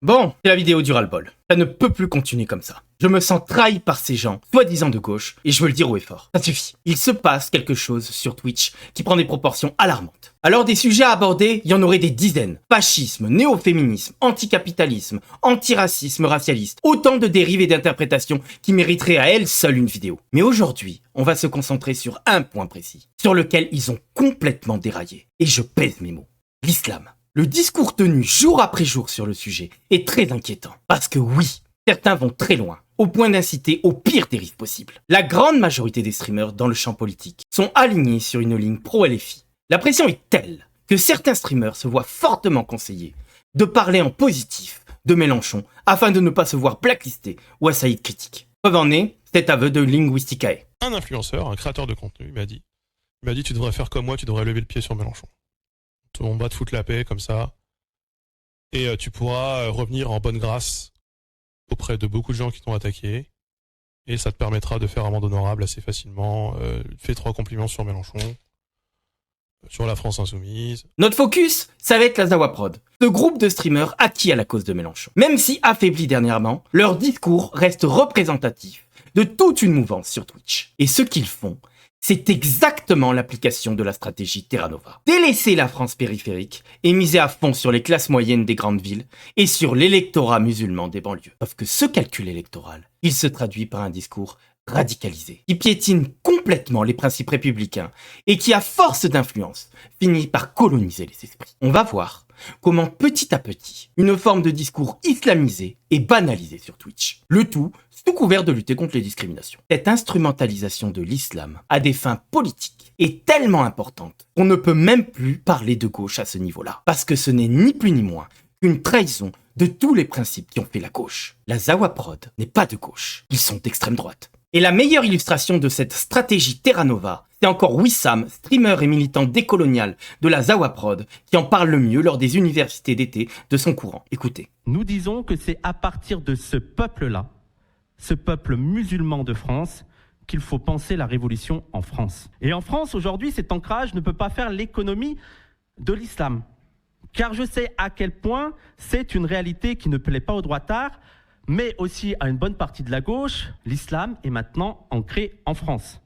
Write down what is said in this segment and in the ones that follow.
Bon, c'est la vidéo du ras-le-bol. Ça ne peut plus continuer comme ça. Je me sens trahi par ces gens, soi-disant de gauche, et je veux le dire haut et fort. Ça suffit. Il se passe quelque chose sur Twitch qui prend des proportions alarmantes. Alors des sujets à aborder, il y en aurait des dizaines. Fascisme, néo-féminisme, anticapitalisme, antiracisme racialiste. Autant de dérives et d'interprétations qui mériteraient à elles seules une vidéo. Mais aujourd'hui, on va se concentrer sur un point précis, sur lequel ils ont complètement déraillé. Et je pèse mes mots. L'islam. Le discours tenu jour après jour sur le sujet est très inquiétant. Parce que oui, certains vont très loin, au point d'inciter au pire des risques possibles. La grande majorité des streamers dans le champ politique sont alignés sur une ligne pro-LFI. La pression est telle que certains streamers se voient fortement conseillés de parler en positif de Mélenchon afin de ne pas se voir blacklisté ou assailli de critiques. Preuve en est cet aveu de Linguisticae. Un influenceur, un créateur de contenu, il m'a dit tu devrais faire comme moi, tu devrais lever le pied sur Mélenchon. On va te foutre la paix comme ça, et tu pourras revenir en bonne grâce auprès de beaucoup de gens qui t'ont attaqué, et ça te permettra de faire amende honorable assez facilement. Fais 3 compliments sur Mélenchon, sur la France insoumise. Notre focus, ça va être la Zawaprod, ce groupe de streamers acquis à la cause de Mélenchon. Même si affaiblis dernièrement, leur discours reste représentatif de toute une mouvance sur Twitch. Et ce qu'ils font, c'est exactement l'application de la stratégie Terra Nova. Délaisser la France périphérique et miser à fond sur les classes moyennes des grandes villes et sur l'électorat musulman des banlieues. Sauf que ce calcul électoral, il se traduit par un discours radicalisé, qui piétine complètement les principes républicains et qui, à force d'influence, finit par coloniser les esprits. On va voir comment petit à petit, une forme de discours islamisé est banalisée sur Twitch. Le tout sous couvert de lutter contre les discriminations. Cette instrumentalisation de l'islam à des fins politiques est tellement importante qu'on ne peut même plus parler de gauche à ce niveau-là. Parce que ce n'est ni plus ni moins qu'une trahison de tous les principes qui ont fait la gauche. La Zawaprod n'est pas de gauche, ils sont d'extrême droite. Et la meilleure illustration de cette stratégie Terra Nova, c'est encore Wissam, streamer et militant décolonial de la Zawaprod, qui en parle le mieux lors des universités d'été de son courant. Écoutez. Nous disons que c'est à partir de ce peuple-là, ce peuple musulman de France, qu'il faut penser la révolution en France. Et en France, aujourd'hui, cet ancrage ne peut pas faire l'économie de l'islam. Car je sais à quel point c'est une réalité qui ne plaît pas aux droitards, mais aussi à une bonne partie de la gauche. L'islam est maintenant ancré en France.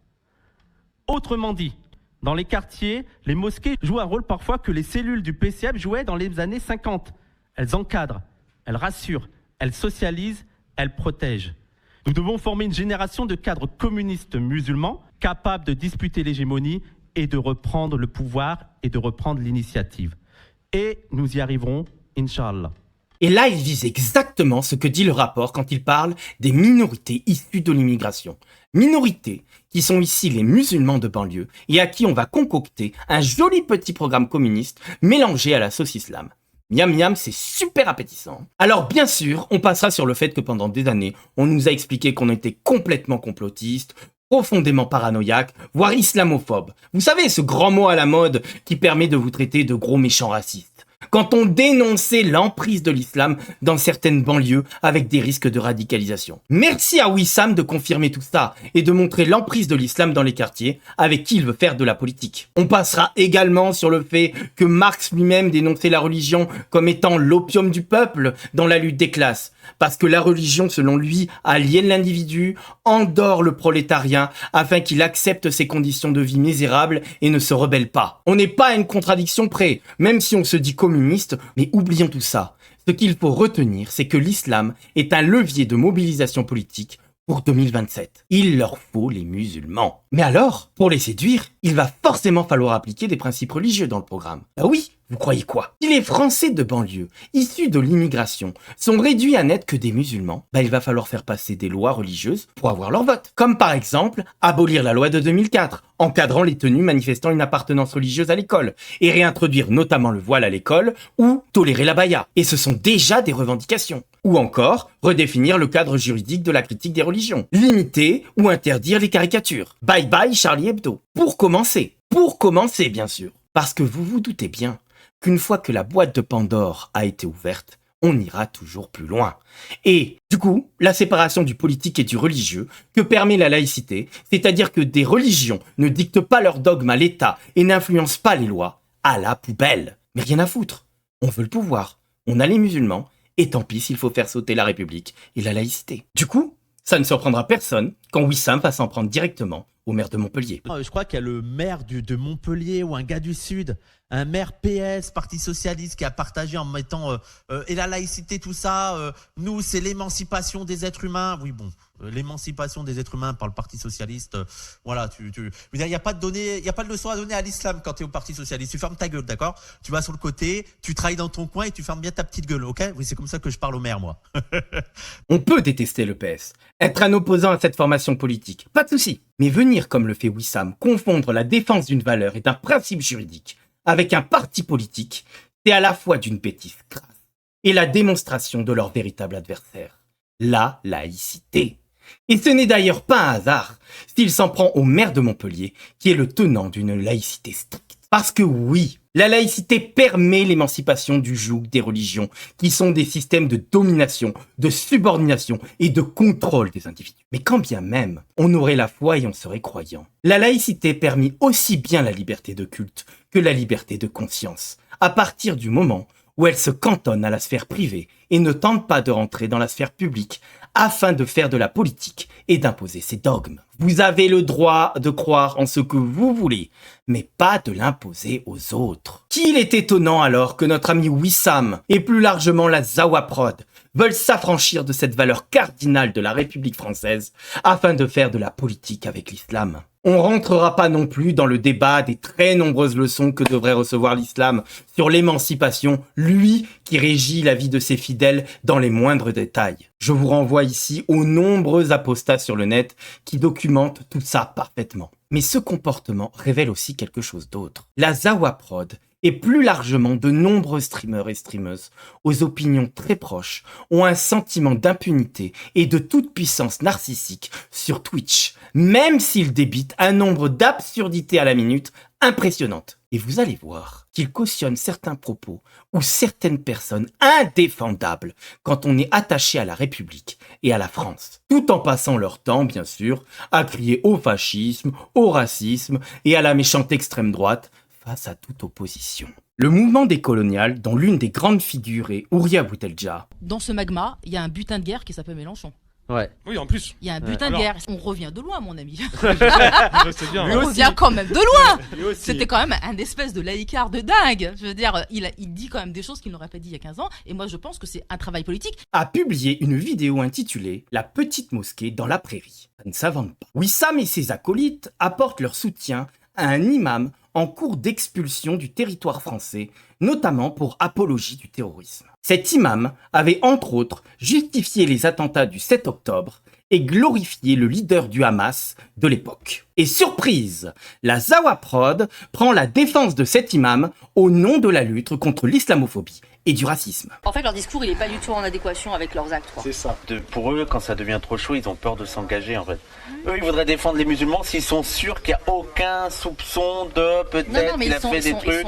Autrement dit, dans les quartiers, les mosquées jouent un rôle parfois que les cellules du PCF jouaient dans les années 50. Elles encadrent, elles rassurent, elles socialisent, elles protègent. Nous devons former une génération de cadres communistes musulmans capables de disputer l'hégémonie et de reprendre le pouvoir et de reprendre l'initiative. Et nous y arriverons, Inch'Allah. Et là, il vise exactement ce que dit le rapport quand il parle des minorités issues de l'immigration. Minorités qui sont ici les musulmans de banlieue et à qui on va concocter un joli petit programme communiste mélangé à la sauce islam. Miam miam, c'est super appétissant. Alors bien sûr, on passera sur le fait que pendant des années, on nous a expliqué qu'on était complètement complotiste, profondément paranoïaque, voire islamophobe. Vous savez, ce grand mot à la mode qui permet de vous traiter de gros méchants racistes. Quand on dénonçait l'emprise de l'islam dans certaines banlieues avec des risques de radicalisation. Merci à Wissam de confirmer tout ça et de montrer l'emprise de l'islam dans les quartiers avec qui il veut faire de la politique. On passera également sur le fait que Marx lui-même dénonçait la religion comme étant l'opium du peuple dans la lutte des classes. Parce que la religion, selon lui, aliène l'individu, endort le prolétariat afin qu'il accepte ses conditions de vie misérables et ne se rebelle pas. On n'est pas à une contradiction près, même si on se dit communiste, mais oublions tout ça. Ce qu'il faut retenir, c'est que l'islam est un levier de mobilisation politique pour 2027. Il leur faut les musulmans. Mais alors, pour les séduire, il va forcément falloir appliquer des principes religieux dans le programme. Bah oui, vous croyez quoi? Si les Français de banlieue, issus de l'immigration, sont réduits à n'être que des musulmans, bah il va falloir faire passer des lois religieuses pour avoir leur vote. Comme par exemple, abolir la loi de 2004, encadrant les tenues manifestant une appartenance religieuse à l'école, et réintroduire notamment le voile à l'école, ou tolérer la baya. Et ce sont déjà des revendications. Ou encore, redéfinir le cadre juridique de la critique des religions. Limiter ou interdire les caricatures. Bye bye Charlie Hebdo. Pour commencer bien sûr. Parce que vous vous doutez bien qu'une fois que la boîte de Pandore a été ouverte, on ira toujours plus loin. Et du coup, la séparation du politique et du religieux que permet la laïcité, c'est-à-dire que des religions ne dictent pas leurs dogmes à l'État et n'influencent pas les lois, à la poubelle. Mais rien à foutre. On veut le pouvoir, on a les musulmans, Et tant pis s'il faut faire sauter la République et la laïcité. Du coup, ça ne surprendra personne quand Wissam va s'en prendre directement au maire de Montpellier. Je crois qu'il y a le maire de Montpellier ou un gars du Sud, un maire PS, Parti Socialiste, qui a partagé en mettant et la laïcité, tout ça, nous, c'est l'émancipation des êtres humains. Oui, bon, l'émancipation des êtres humains par le Parti Socialiste, voilà, il n'y a pas de leçon à donner à l'islam quand tu es au Parti Socialiste. Tu fermes ta gueule, d'accord ? Tu vas sur le côté, tu travailles dans ton coin et tu fermes bien ta petite gueule, ok ? Oui, c'est comme ça que je parle au maire, moi. On peut détester le PS, être un opposant à cette formation politique, pas de souci. Mais venir, comme le fait Wissam, confondre la défense d'une valeur et d'un principe juridique avec un parti politique, c'est à la fois d'une bêtise crasse et la démonstration de leur véritable adversaire, la laïcité. Et ce n'est d'ailleurs pas un hasard s'il s'en prend au maire de Montpellier, qui est le tenant d'une laïcité stricte. Parce que oui, la laïcité permet l'émancipation du joug des religions, qui sont des systèmes de domination, de subordination et de contrôle des individus. Mais quand bien même, on aurait la foi et on serait croyant, la laïcité permet aussi bien la liberté de culte que la liberté de conscience, à partir du moment où elle se cantonne à la sphère privée et ne tente pas de rentrer dans la sphère publique afin de faire de la politique et d'imposer ses dogmes. Vous avez le droit de croire en ce que vous voulez, mais pas de l'imposer aux autres. Qu'il est étonnant alors que notre ami Wissam et plus largement la Zawaprod veulent s'affranchir de cette valeur cardinale de la République française afin de faire de la politique avec l'islam. On rentrera pas non plus dans le débat des très nombreuses leçons que devrait recevoir l'islam sur l'émancipation, lui qui régit la vie de ses fidèles dans les moindres détails. Je vous renvoie ici aux nombreux apostats sur le net qui documentent tout ça parfaitement. Mais ce comportement révèle aussi quelque chose d'autre. La Zawaprod et plus largement de nombreux streamers et streameuses aux opinions très proches ont un sentiment d'impunité et de toute puissance narcissique sur Twitch, même s'ils débitent un nombre d'absurdités à la minute impressionnantes. Et vous allez voir qu'ils cautionnent certains propos ou certaines personnes indéfendables quand on est attaché à la République et à la France, tout en passant leur temps, bien sûr, à crier au fascisme, au racisme et à la méchante extrême droite face à toute opposition. Le mouvement décolonial, dont l'une des grandes figures est Houria Boutelja. Dans ce magma, il y a un butin de guerre qui s'appelle Mélenchon. Ouais. Oui, en plus. Il y a un butin de guerre. On revient de loin, mon ami. C'est bien. On revient quand même de loin. C'était quand même un espèce de laïcard de dingue. Je veux dire, il dit quand même des choses qu'il n'aurait pas dit il y a 15 ans. Et moi, je pense que c'est un travail politique. A publié une vidéo intitulée « La petite mosquée dans la prairie ». Ça ne s'invente pas. Wissam et ses acolytes apportent leur soutien à un imam en cours d'expulsion du territoire français, notamment pour apologie du terrorisme. Cet imam avait entre autres justifié les attentats du 7 octobre et glorifié le leader du Hamas de l'époque. Et surprise, la Zawaprod prend la défense de cet imam au nom de la lutte contre l'islamophobie et du racisme. En fait, leur discours, il n'est pas du tout en adéquation avec leurs actes. Quoi. C'est ça. Pour eux, quand ça devient trop chaud, ils ont peur de s'engager, en fait. Eux, ils voudraient défendre les musulmans s'ils sont sûrs qu'il n'y a aucun soupçon de peut-être qu'il a fait des trucs.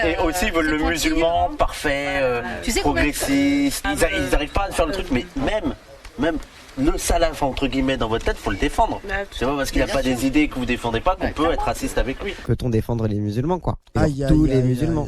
Et aussi, ils veulent le musulman parfait, progressiste. Ils n'arrivent pas à faire le truc, mais même le salaf, entre guillemets, dans votre tête, faut le défendre. C'est pas parce qu'il n'a pas des idées que vous défendez pas qu'on peut être raciste avec lui. Peut-on défendre les musulmans, quoi? Tous les musulmans.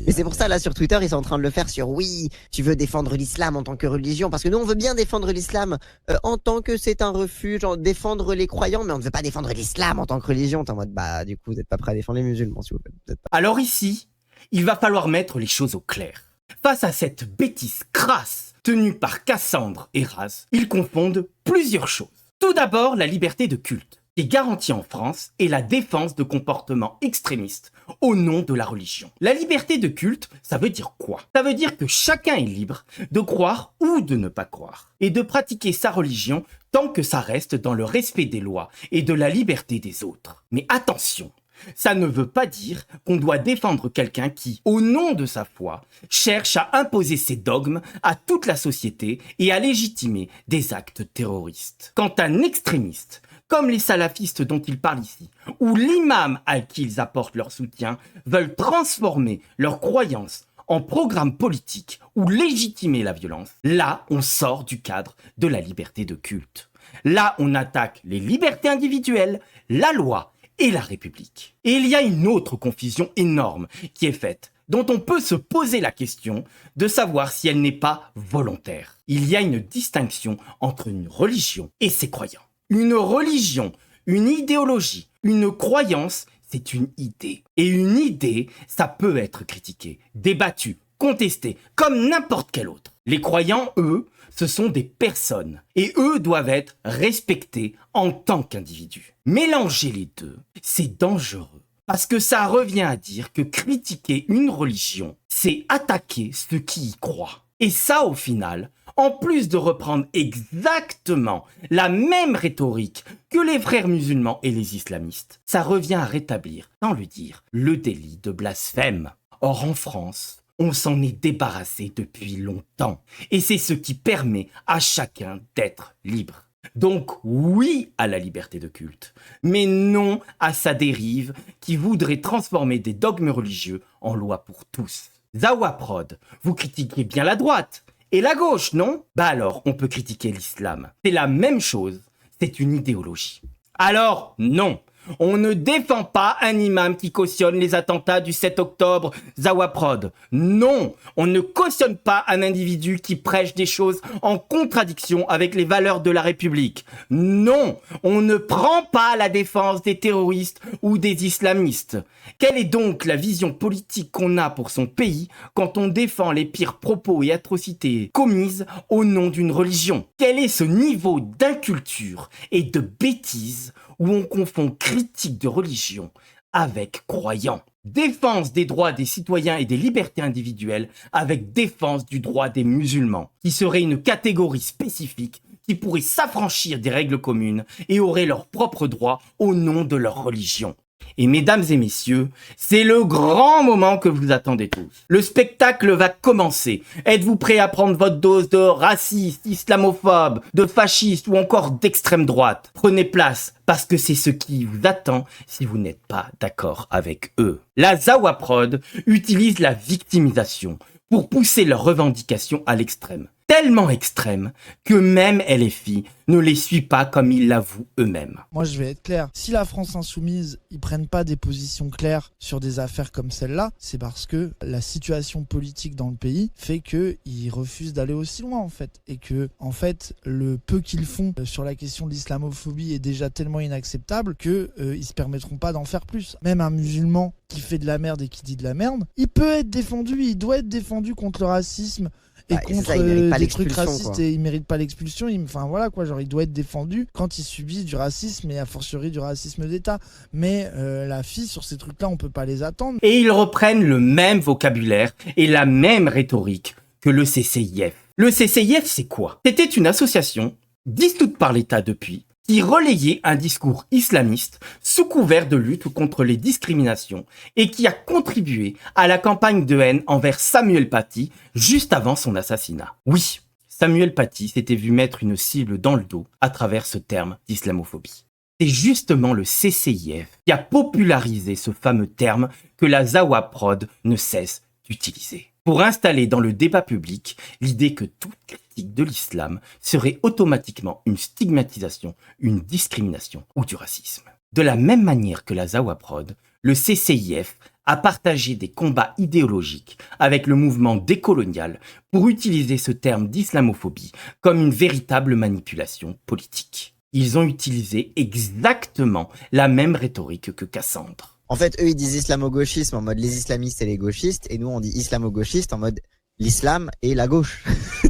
Et c'est pour ça, là, sur Twitter, ils sont en train de le faire sur oui, tu veux défendre l'islam en tant que religion, parce que nous, on veut bien défendre l'islam en tant que c'est un refuge, genre défendre les croyants, mais on ne veut pas défendre l'islam en tant que religion. T'es en mode, bah, du coup, vous n'êtes pas prêt à défendre les musulmans, si vous plaît. Alors ici, il va falloir mettre les choses au clair. Face à cette bêtise crasse tenue par Cassandre et Raz, ils confondent plusieurs choses. Tout d'abord, la liberté de culte, qui est garantie en France, et la défense de comportements extrémistes au nom de la religion. La liberté de culte, ça veut dire quoi? Ça veut dire que chacun est libre de croire ou de ne pas croire, et de pratiquer sa religion tant que ça reste dans le respect des lois et de la liberté des autres. Mais attention, ça ne veut pas dire qu'on doit défendre quelqu'un qui, au nom de sa foi, cherche à imposer ses dogmes à toute la société et à légitimer des actes terroristes. Quand un extrémiste, comme les salafistes dont ils parlent ici, ou l'imam à qui ils apportent leur soutien, veulent transformer leurs croyances en programme politique ou légitimer la violence, là, on sort du cadre de la liberté de culte. Là, on attaque les libertés individuelles, la loi et la République. Et il y a une autre confusion énorme qui est faite dont on peut se poser la question de savoir si elle n'est pas volontaire. Il y a une distinction entre une religion et ses croyants. Une religion, une idéologie, une croyance, c'est une idée. Et une idée, ça peut être critiqué, débattu, contesté, comme n'importe quel autre. Les croyants, eux, ce sont des personnes, et eux doivent être respectés en tant qu'individus. Mélanger les deux, c'est dangereux, parce que ça revient à dire que critiquer une religion, c'est attaquer ceux qui y croient. Et ça, au final, en plus de reprendre exactement la même rhétorique que les frères musulmans et les islamistes, ça revient à rétablir, sans le dire, le délit de blasphème. Or, en France, on s'en est débarrassé depuis longtemps. Et c'est ce qui permet à chacun d'être libre. Donc oui à la liberté de culte, mais non à sa dérive qui voudrait transformer des dogmes religieux en loi pour tous. Zawaprod, vous critiquez bien la droite et la gauche, non? Bah alors, on peut critiquer l'islam. C'est la même chose, c'est une idéologie. Alors, non. On ne défend pas un imam qui cautionne les attentats du 7 octobre, Zawaprod. Non, on ne cautionne pas un individu qui prêche des choses en contradiction avec les valeurs de la République. Non, on ne prend pas la défense des terroristes ou des islamistes. Quelle est donc la vision politique qu'on a pour son pays quand on défend les pires propos et atrocités commises au nom d'une religion? Quel est ce niveau d'inculture et de bêtise où on confond critique de religion avec croyant? Défense des droits des citoyens et des libertés individuelles avec défense du droit des musulmans, qui serait une catégorie spécifique qui pourrait s'affranchir des règles communes et aurait leurs propres droits au nom de leur religion. Et mesdames et messieurs, c'est le grand moment que vous attendez tous. Le spectacle va commencer. Êtes-vous prêts à prendre votre dose de raciste, islamophobe, de fasciste ou encore d'extrême droite? Prenez place, parce que c'est ce qui vous attend si vous n'êtes pas d'accord avec eux. La Zawaprod utilise la victimisation pour pousser leurs revendications à l'extrême. Tellement extrême que même LFI ne les suit pas comme ils l'avouent eux-mêmes. Moi, je vais être clair. Si la France insoumise, ils prennent pas des positions claires sur des affaires comme celle-là, c'est parce que la situation politique dans le pays fait qu'ils refusent d'aller aussi loin, en fait. Et que, en fait, le peu qu'ils font sur la question de l'islamophobie est déjà tellement inacceptable que ils se permettront pas d'en faire plus. Même un musulman qui fait de la merde et qui dit de la merde, il peut être défendu, il doit être défendu contre le racisme et contre des trucs racistes, quoi. Et il mérite pas l'expulsion. Enfin voilà quoi, genre il doit être défendu quand il subit du racisme et a fortiori du racisme d'État. Mais la fille sur ces trucs-là, on peut pas les attendre. Et ils reprennent le même vocabulaire et la même rhétorique que le CCIF. Le CCIF, c'est quoi? C'était une association dissoute par l'État depuis, qui relayait un discours islamiste sous couvert de lutte contre les discriminations et qui a contribué à la campagne de haine envers Samuel Paty juste avant son assassinat. Oui, Samuel Paty s'était vu mettre une cible dans le dos à travers ce terme d'islamophobie. C'est justement le CCIF qui a popularisé ce fameux terme que la Zawaprod ne cesse d'utiliser, pour installer dans le débat public l'idée que toute critique de l'islam serait automatiquement une stigmatisation, une discrimination ou du racisme. De la même manière que la Zawaprod, le CCIF a partagé des combats idéologiques avec le mouvement décolonial pour utiliser ce terme d'islamophobie comme une véritable manipulation politique. Ils ont utilisé exactement la même rhétorique que Cassandre. En fait, eux, ils disent islamo-gauchisme en mode les islamistes et les gauchistes, et nous, on dit islamo-gauchiste en mode l'islam et la gauche.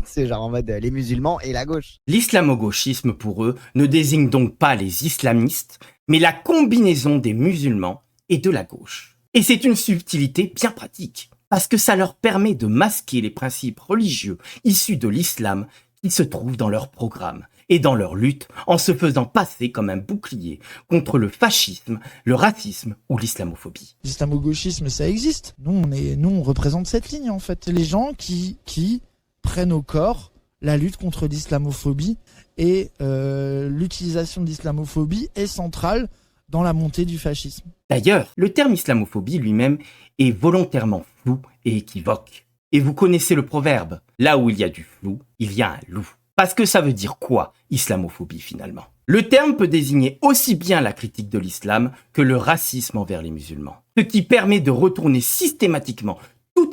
C'est genre en mode les musulmans et la gauche. L'islamo-gauchisme, pour eux, ne désigne donc pas les islamistes, mais la combinaison des musulmans et de la gauche. Et c'est une subtilité bien pratique, parce que ça leur permet de masquer les principes religieux issus de l'islam qui se trouvent dans leur programme et dans leur lutte en se faisant passer comme un bouclier contre le fascisme, le racisme ou l'islamophobie. L'islamo-gauchisme, ça existe. Nous, on représente cette ligne, en fait. Les gens qui prennent au corps la lutte contre l'islamophobie et l'utilisation de l'islamophobie est centrale dans la montée du fascisme. D'ailleurs, le terme islamophobie lui-même est volontairement flou et équivoque. Et vous connaissez le proverbe, là où il y a du flou, il y a un loup. Parce que ça veut dire quoi, islamophobie finalement? Le terme peut désigner aussi bien la critique de l'islam que le racisme envers les musulmans. Ce qui permet de retourner systématiquement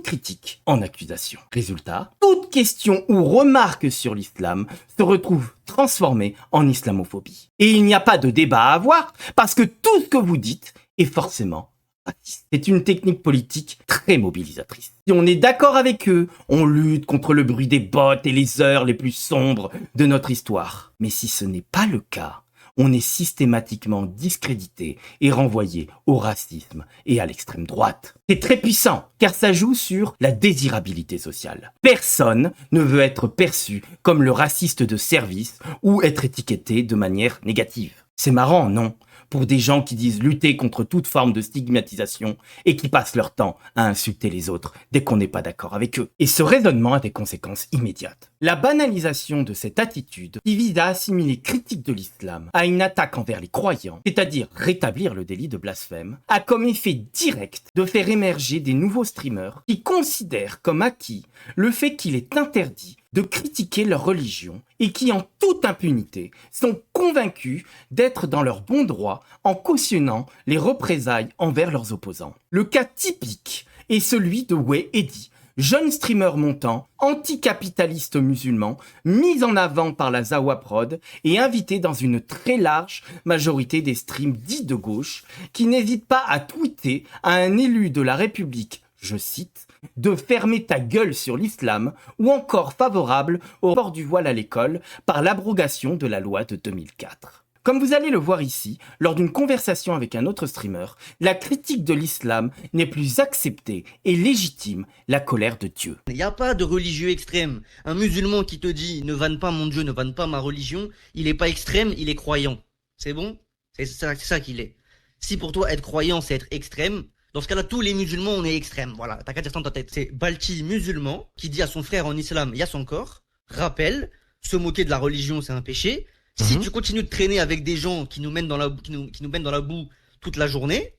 toute critique en accusation. Résultat, toute question ou remarque sur l'islam se retrouve transformée en islamophobie. Et il n'y a pas de débat à avoir parce que tout ce que vous dites est forcément raciste. C'est une technique politique très mobilisatrice. Si on est d'accord avec eux, on lutte contre le bruit des bots et les heures les plus sombres de notre histoire. Mais si ce n'est pas le cas, on est systématiquement discrédité et renvoyé au racisme et à l'extrême droite. C'est très puissant, car ça joue sur la désirabilité sociale. Personne ne veut être perçu comme le raciste de service ou être étiqueté de manière négative. C'est marrant, non ? Pour des gens qui disent lutter contre toute forme de stigmatisation et qui passent leur temps à insulter les autres dès qu'on n'est pas d'accord avec eux. Et ce raisonnement a des conséquences immédiates. La banalisation de cette attitude qui vise à assimiler critique de l'islam à une attaque envers les croyants, c'est-à-dire rétablir le délit de blasphème, a comme effet direct de faire émerger des nouveaux streamers qui considèrent comme acquis le fait qu'il est interdit de critiquer leur religion et qui, en toute impunité, sont convaincus d'être dans leur bon droit en cautionnant les représailles envers leurs opposants. Le cas typique est celui de Way Eddy, jeune streamer montant, anticapitaliste musulman, mis en avant par la Zawa Prod et invité dans une très large majorité des streams dits de gauche, qui n'hésite pas à tweeter à un élu de la République, je cite, de fermer ta gueule sur l'islam, ou encore favorable au port du voile à l'école par l'abrogation de la loi de 2004. Comme vous allez le voir ici, lors d'une conversation avec un autre streamer, la critique de l'islam n'est plus acceptée et légitime la colère de Dieu. Il n'y a pas de religieux extrême. Un musulman qui te dit « ne vanne pas mon Dieu, ne vanne pas ma religion », il n'est pas extrême, il est croyant. C'est bon ? C'est ça qu'il est. Si pour toi être croyant c'est être extrême, dans ce cas-là, tous les musulmans, on est extrêmes. Voilà, t'as qu'à dire ça dans ta tête. C'est Balti, musulman, qui dit à son frère en islam, il y a son corps, rappelle, se moquer de la religion, c'est un péché. Si tu continues de traîner avec des gens qui nous mènent dans la, qui nous mènent dans la boue toute la journée,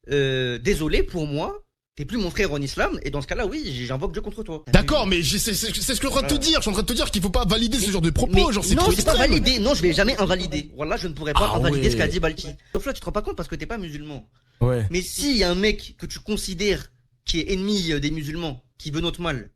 désolé, pour moi, t'es plus mon frère en islam, et dans ce cas-là, oui, j'invoque Dieu contre toi. D'accord, mais c'est ce que je suis en train de te dire. Je suis en train de te dire qu'il faut pas valider ce genre de propos. Genre, c'est non, trop c'est pas extrême. validé. Non, je vais jamais invalider. Voilà, je ne pourrais pas invalider ce qu'a dit Balti. Sauf là, tu te rends pas compte parce que t'es pas musulman. Ouais. Mais s'il y a un mec que tu considères qui est ennemi des musulmans, qui veut notre mal,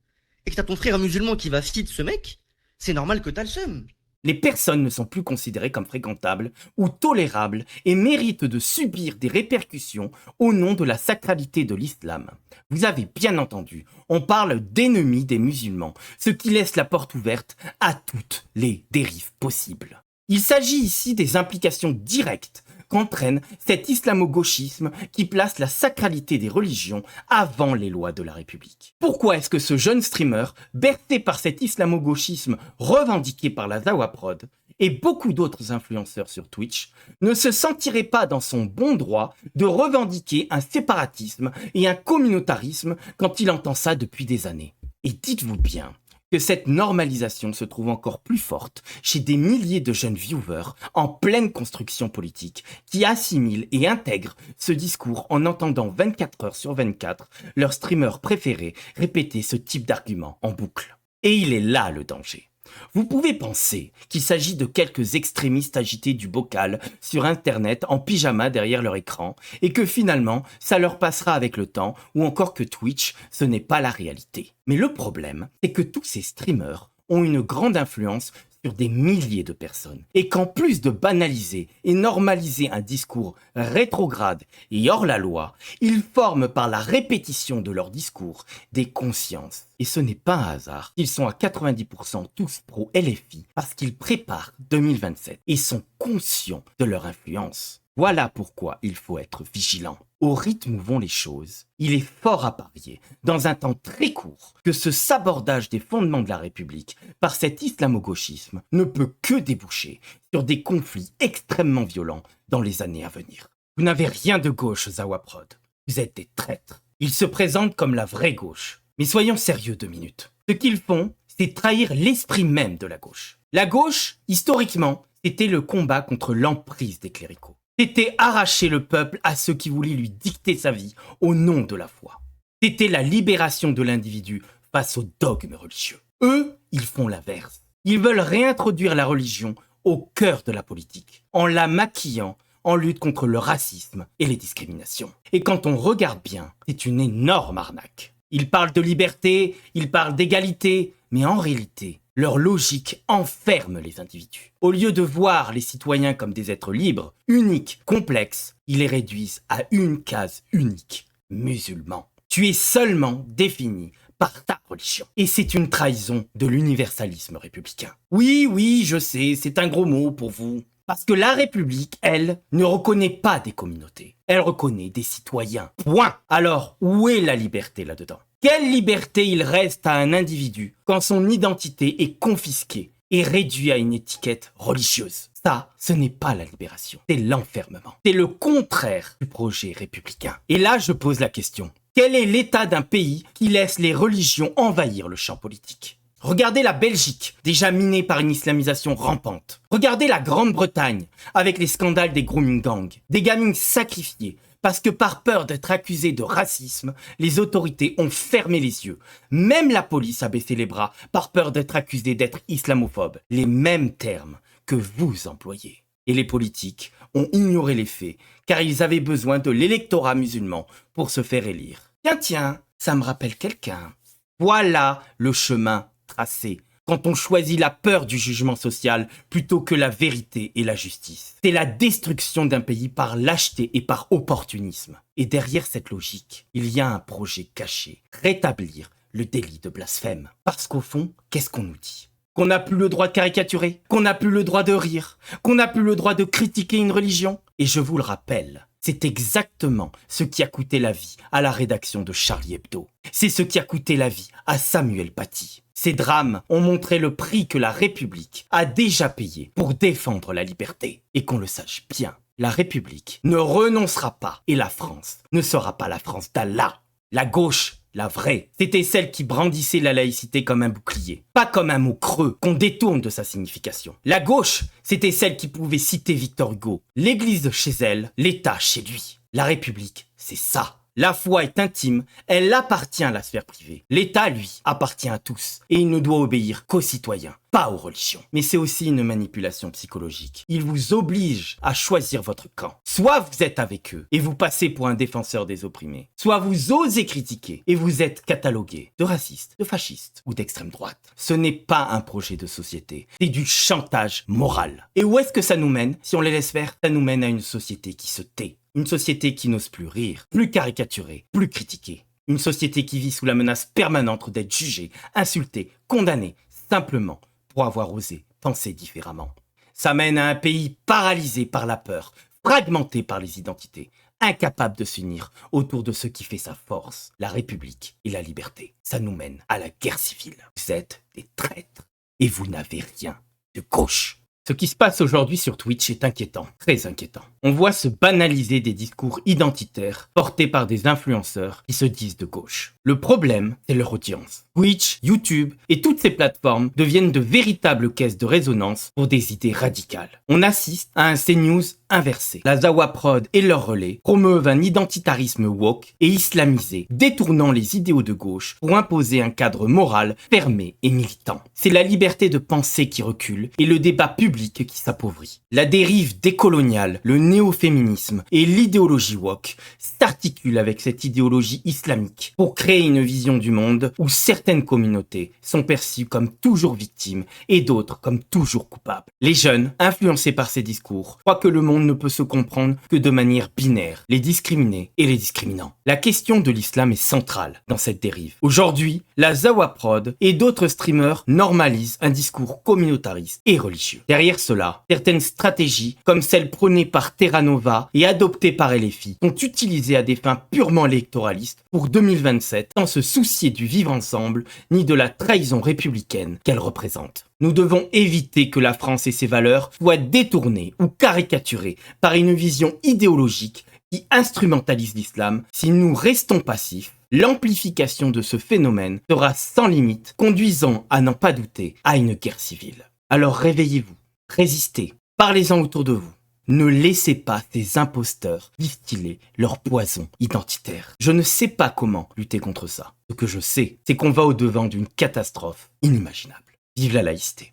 et que t'as ton frère musulman qui va feed ce mec, c'est normal que t'as le seum. Les personnes ne sont plus considérées comme fréquentables ou tolérables et méritent de subir des répercussions au nom de la sacralité de l'islam. Vous avez bien entendu, on parle d'ennemis des musulmans, ce qui laisse la porte ouverte à toutes les dérives possibles. Il s'agit ici des implications directes qu'entraîne cet islamo-gauchisme qui place la sacralité des religions avant les lois de la République. Pourquoi est-ce que ce jeune streamer, bercé par cet islamo-gauchisme revendiqué par la Zawa Prod et beaucoup d'autres influenceurs sur Twitch, ne se sentirait pas dans son bon droit de revendiquer un séparatisme et un communautarisme quand il entend ça depuis des années? Et dites-vous bien que cette normalisation se trouve encore plus forte chez des milliers de jeunes viewers en pleine construction politique qui assimilent et intègrent ce discours en entendant 24 heures sur 24 leur streamer préféré répéter ce type d'argument en boucle. Et il est là le danger. Vous pouvez penser qu'il s'agit de quelques extrémistes agités du bocal sur Internet en pyjama derrière leur écran et que finalement ça leur passera avec le temps ou encore que Twitch ce n'est pas la réalité. Mais le problème c'est que tous ces streamers ont une grande influence sur des milliers de personnes et qu'en plus de banaliser et normaliser un discours rétrograde et hors la loi, ils forment par la répétition de leur discours des consciences. Et ce n'est pas un hasard. Ils sont à 90% tous pro LFI parce qu'ils préparent 2027 et sont conscients de leur influence. Voilà pourquoi il faut être vigilant. Au rythme où vont les choses, il est fort à parier, dans un temps très court, que ce sabordage des fondements de la République par cet islamo-gauchisme ne peut que déboucher sur des conflits extrêmement violents dans les années à venir. Vous n'avez rien de gauche, Zawa Prod. Vous êtes des traîtres. Ils se présentent comme la vraie gauche. Mais soyons sérieux 2 minutes. Ce qu'ils font, c'est trahir l'esprit même de la gauche. La gauche, historiquement, c'était le combat contre l'emprise des cléricaux. C'était arracher le peuple à ceux qui voulaient lui dicter sa vie au nom de la foi. C'était la libération de l'individu face aux dogmes religieux. Eux, ils font l'inverse. Ils veulent réintroduire la religion au cœur de la politique, en la maquillant en lutte contre le racisme et les discriminations. Et quand on regarde bien, c'est une énorme arnaque. Ils parlent de liberté, ils parlent d'égalité, mais en réalité, leur logique enferme les individus. Au lieu de voir les citoyens comme des êtres libres, uniques, complexes, ils les réduisent à une case unique, musulmans. Tu es seulement défini par ta religion. Et c'est une trahison de l'universalisme républicain. Oui, je sais, c'est un gros mot pour vous. Parce que la République, elle, ne reconnaît pas des communautés. Elle reconnaît des citoyens. Point. Alors, où est la liberté là-dedans ? Quelle liberté il reste à un individu quand son identité est confisquée et réduite à une étiquette religieuse ? Ça, ce n'est pas la libération, c'est l'enfermement. C'est le contraire du projet républicain. Et là, je pose la question. Quel est l'état d'un pays qui laisse les religions envahir le champ politique ? Regardez la Belgique, déjà minée par une islamisation rampante. Regardez la Grande-Bretagne, avec les scandales des grooming gangs. Des gamines sacrifiées, parce que par peur d'être accusées de racisme, les autorités ont fermé les yeux. Même la police a baissé les bras, par peur d'être accusée d'être islamophobe. Les mêmes termes que vous employez. Et les politiques ont ignoré les faits, car ils avaient besoin de l'électorat musulman pour se faire élire. Tiens, ça me rappelle quelqu'un. Voilà le chemin tracé quand on choisit la peur du jugement social plutôt que la vérité et la justice. C'est la destruction d'un pays par lâcheté et par opportunisme. Et derrière cette logique, il y a un projet caché, rétablir le délit de blasphème. Parce qu'au fond, qu'est-ce qu'on nous dit ? Qu'on n'a plus le droit de caricaturer, qu'on n'a plus le droit de rire, qu'on n'a plus le droit de critiquer une religion. Et je vous le rappelle, c'est exactement ce qui a coûté la vie à la rédaction de Charlie Hebdo. C'est ce qui a coûté la vie à Samuel Paty. Ces drames ont montré le prix que la République a déjà payé pour défendre la liberté. Et qu'on le sache bien, la République ne renoncera pas et la France ne sera pas la France d'Allah. La gauche, la vraie, c'était celle qui brandissait la laïcité comme un bouclier, pas comme un mot creux qu'on détourne de sa signification. La gauche, c'était celle qui pouvait citer Victor Hugo. L'Église chez elle, l'État chez lui. La République, c'est ça. La foi est intime, elle appartient à la sphère privée. L'État, lui, appartient à tous et il ne doit obéir qu'aux citoyens, pas aux religions. Mais c'est aussi une manipulation psychologique. Il vous oblige à choisir votre camp. Soit vous êtes avec eux et vous passez pour un défenseur des opprimés, soit vous osez critiquer et vous êtes catalogué de raciste, de fasciste ou d'extrême droite. Ce n'est pas un projet de société, c'est du chantage moral. Et où est-ce que ça nous mène si on les laisse faire ? Ça nous mène à une société qui se tait. Une société qui n'ose plus rire, plus caricaturer, plus critiquer. Une société qui vit sous la menace permanente d'être jugée, insultée, condamnée, simplement pour avoir osé penser différemment. Ça mène à un pays paralysé par la peur, fragmenté par les identités, incapable de s'unir autour de ce qui fait sa force, la République et la liberté. Ça nous mène à la guerre civile. Vous êtes des traîtres et vous n'avez rien de gauche. Ce qui se passe aujourd'hui sur Twitch est inquiétant, très inquiétant. On voit se banaliser des discours identitaires portés par des influenceurs qui se disent de gauche. Le problème, c'est leur audience. Twitch, YouTube et toutes ces plateformes deviennent de véritables caisses de résonance pour des idées radicales. On assiste à un CNews inversé. La Zawa Prod et leurs relais promeuvent un identitarisme woke et islamisé, détournant les idéaux de gauche pour imposer un cadre moral fermé et militant. C'est la liberté de penser qui recule et le débat public qui s'appauvrit. La dérive décoloniale, le néo-féminisme et l'idéologie woke s'articulent avec cette idéologie islamique pour créer une vision du monde où certaines communautés sont perçues comme toujours victimes et d'autres comme toujours coupables. Les jeunes, influencés par ces discours, croient que le monde ne peut se comprendre que de manière binaire, les discriminés et les discriminants. La question de l'islam est centrale dans cette dérive. Aujourd'hui, la Zawa Prod et d'autres streamers normalisent un discours communautariste et religieux. Derrière cela, certaines stratégies, comme celles prônées par Terra Nova et adoptées par LFI, sont utilisées à des fins purement électoralistes pour 2027, sans se soucier du vivre ensemble ni de la trahison républicaine qu'elle représente. Nous devons éviter que la France et ses valeurs soient détournées ou caricaturées par une vision idéologique qui instrumentalise l'islam. Si nous restons passifs, l'amplification de ce phénomène sera sans limite, conduisant, à n'en pas douter, à une guerre civile. Alors réveillez-vous, résistez, parlez-en autour de vous. Ne laissez pas ces imposteurs distiller leur poison identitaire. Je ne sais pas comment lutter contre ça. Ce que je sais, c'est qu'on va au-devant d'une catastrophe inimaginable. Vive la laïcité.